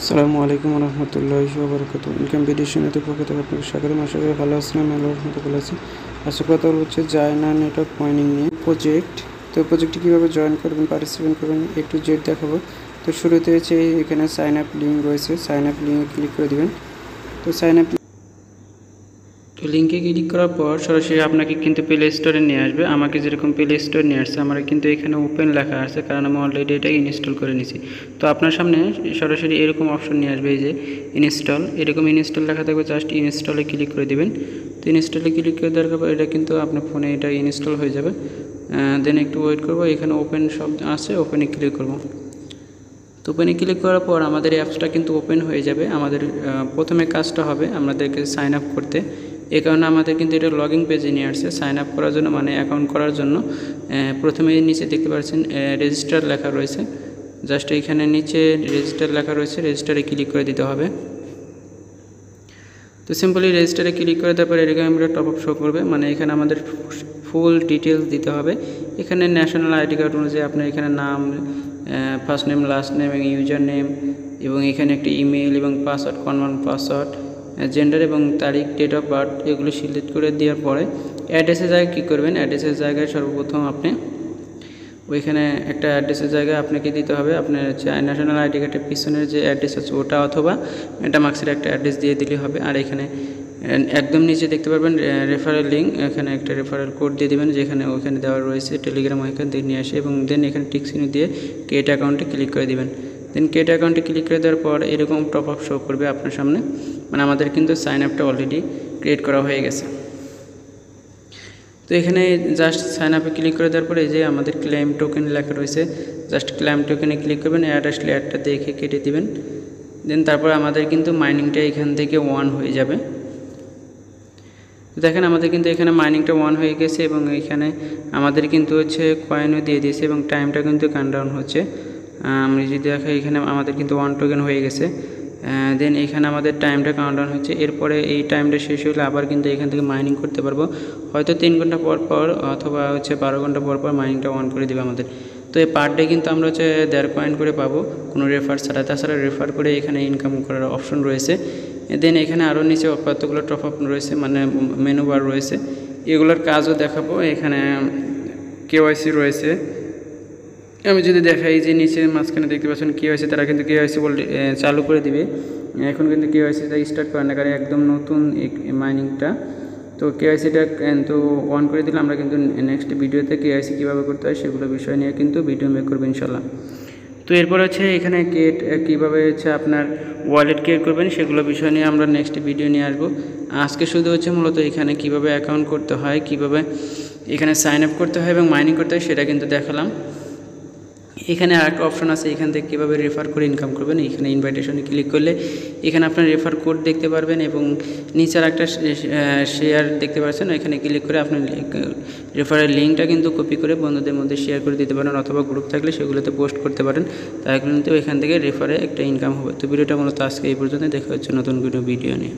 আসসালামু আলাইকুম রহমতুল্লাহি ওয়া বারাকাতুহু। ইনকাম ভিডিওতে পক্ষ থেকে আপনাকে স্বাগতম। আশা করি ভালো আছেন। আমি আল্লাহর রহমতে ভালো আছি। আজকে কথা হচ্ছে জায়না নেটওয়ার্ক মাইনিং নিয়ে প্রজেক্ট। তো প্রজেক্টটি কীভাবে জয়েন করবেন, পার্টিসিপেট করবেন একটু জেড দেখাবো। তো শুরুতে হচ্ছে এখানে সাইন আপ লিঙ্ক রয়েছে, সাইন আপ লিঙ্কে ক্লিক করে দেবেন। তো সাইন আপ লিঙ্কে ক্লিক করার পর সরাসরি আপনাকে কিন্তু প্লে স্টোরে নিয়ে আসবে। আমাকে যেরকম প্লে স্টোর নিয়ে আসছে, আমার কিন্তু এখানে ওপেন লেখা আছে, কারণ আমি অলরেডি এটা ইনস্টল করে নিয়েছি। তো আপনার সামনে সরাসরি এরকম অপশন নিয়ে আসবে, এই যে ইনস্টল, এরকম ইনস্টল লেখা থাকবে। জাস্ট ইনস্টলে ক্লিক করে দেবেন। তো ইনস্টলে ক্লিক করে দেওয়ার পর এটা কিন্তু আপনার ফোনে এটা ইনস্টল হয়ে যাবে। দেন একটু ওয়েট করবো। এখানে ওপেন শব্দ আছে, ওপেনে ক্লিক করব। তো ওপেনে ক্লিক করার পর আমাদের অ্যাপসটা কিন্তু ওপেন হয়ে যাবে। আমাদের প্রথমে কাজটা হবে আমাদেরকে সাইন আপ করতে। এই কারণে আমাদের কিন্তু এটা লগইন পেজে নিয়ে আসছে সাইন আপ করার জন্য, মানে অ্যাকাউন্ট করার জন্য। প্রথমে নিচে দেখতে পাচ্ছেন রেজিস্টার লেখা রয়েছে। জাস্ট এখানে নিচে রেজিস্টার লেখা রয়েছে, রেজিস্টারে ক্লিক করে দিতে হবে। তো সিম্পলি রেজিস্টারে ক্লিক করে দেওয়ার পর এরকম আমরা টপ আপ শো করবে, মানে এখানে আমাদের ফুল ডিটেলস দিতে হবে। এখানে ন্যাশনাল আইডি কার্ড অনুযায়ী আপনার এখানে নাম, ফার্স্ট নেম, লাস্ট নেম এবং ইউজার নেম, এবং এখানে একটি ইমেল এবং পাসওয়ার্ড, কনফার্ম পাসওয়ার্ড, জেন্ডার এবং তারিখ, ডেট অফ বার্থ, এগুলো সিলেক্ট করে দেওয়ার পরে অ্যাড্রেসের জায়গায় কী করবেন, অ্যাড্রেসের জায়গায় সর্বপ্রথম আপনি ওইখানে একটা অ্যাড্রেসের জায়গায় আপনাকে দিতে হবে আপনার ন্যাশনাল আইডি কার্ডের পিছনের যে অ্যাড্রেস আছে ওটা, অথবা মেটামাক্সের একটা অ্যাড্রেস দিয়ে দিলে হবে। আর এখানে একদম নিচে দেখতে পারবেন রেফারেল লিঙ্ক, এখানে একটা রেফারেল কোড দিয়ে দেবেন, যেখানে ওইখানে দেওয়া রয়েছে টেলিগ্রাম, ওইখান থেকে নিয়ে আসে, এবং দেন এখানে টিক চিহ্ন দিয়ে ক্রিয়েট অ্যাকাউন্টে ক্লিক করে দেবেন। দেন ক্রিয়েট অ্যাকাউন্টে ক্লিক করে দেওয়ার পর এরকম টপ আপ শো করবে আপনার সামনে, মানে আমাদের কিন্তু সাইন আপটা অলরেডি ক্রিয়েট করা হয়ে গেছে। তো এখানে জাস্ট সাইন আপে ক্লিক করে দেওয়ার পরে এই যে আমাদের ক্লেম টোকেন লেখা রয়েছে, জাস্ট ক্লেম টোকেনে ক্লিক করবেন, অ্যাড আসলে অ্যাডটা দেখে কেটে দিবেন। দেন তারপর আমাদের কিন্তু মাইনিংটা এখান থেকে 1 হয়ে যাবে। দেখেন আমাদের কিন্তু এখানে মাইনিংটা 1 হয়ে গেছে, এবং এখানে আমাদের কিন্তু হচ্ছে কয়েনও দিয়ে দিয়েছে, এবং টাইমটা কিন্তু কাউন্টডাউন হচ্ছে। আমি যদি দেখি এখানে আমাদের কিন্তু 1 টোকেন হয়ে গেছে। দেন এখানে আমাদের টাইমটা কাউন্টডাউন হচ্ছে। এরপরে এই টাইমটা শেষ হলে আবার কিন্তু এখান থেকে মাইনিং করতে পারবো, হয়তো 3 ঘন্টা পর পর অথবা হচ্ছে 12 ঘন্টা পর পর মাইনিংটা অন করে দেবে আমাদের। তো এই পার ডে কিন্তু আমরা হচ্ছে 1.5 কয়েন করে পাবো, কোনো রেফার ছাড়া। তাছাড়া রেফার করে এখানে ইনকাম করার অপশন রয়েছে। দেন এখানে আরও নিচে কতগুলো টপ আপ রয়েছে, মানে মেনু বার রয়েছে, এগুলোর কাজও দেখাবো। এখানে কেওয়াইসি রয়েছে। আমি যদি দেখাই যে নিচে মাঝখানে দেখতে পাচ্ছেন কেওয়াইসি, তারা কিন্তু কেওয়াইসি বলতে চালু করে দিবে। এখন কিন্তু কেওয়াইসিটা স্টার্ট করে না, কারণ একদম নতুন মাইনিংটা। তো কেওয়াইসিটা কিন্তু অন করে দিলে আমরা কিন্তু নেক্সট ভিডিওতে কেওয়াইসি কীভাবে করতে হয় সেগুলো বিষয় নিয়ে কিন্তু ভিডিও মেক করবো ইনশাল্লাহ। তো এরপর হচ্ছে এখানে কীভাবে হচ্ছে আপনার ওয়ালেট ক্রিয়েট করবেন সেগুলো বিষয় নিয়ে আমরা নেক্সট ভিডিও নিয়ে আসবো। আজকে শুধু হচ্ছে মূলত এখানে কীভাবে অ্যাকাউন্ট করতে হয়, কীভাবে এখানে সাইন আপ করতে হয় এবং মাইনিং করতে হয় সেটা কিন্তু দেখালাম। এখানে আরেকটা অপশন আছে, এখান থেকে কীভাবে রেফার করে ইনকাম করবেন। এখানে ইনভাইটেশনে ক্লিক করলে এখানে আপনার রেফার কোড দেখতে পারবেন, এবং নিচের একটা শেয়ার দেখতে পাচ্ছেন, এখানে ক্লিক করে আপনার রেফারের লিঙ্কটা কিন্তু কপি করে বন্ধুদের মধ্যে শেয়ার করে দিতে পারেন, অথবা গ্রুপ থাকলে সেগুলোতে পোস্ট করতে পারেন। তাই কিন্তু এখান থেকে রেফারে একটা ইনকাম হবে। তো ভিডিওটা মূলত আজকে এই পর্যন্ত, দেখা হচ্ছে নতুন ভিডিও নিয়ে।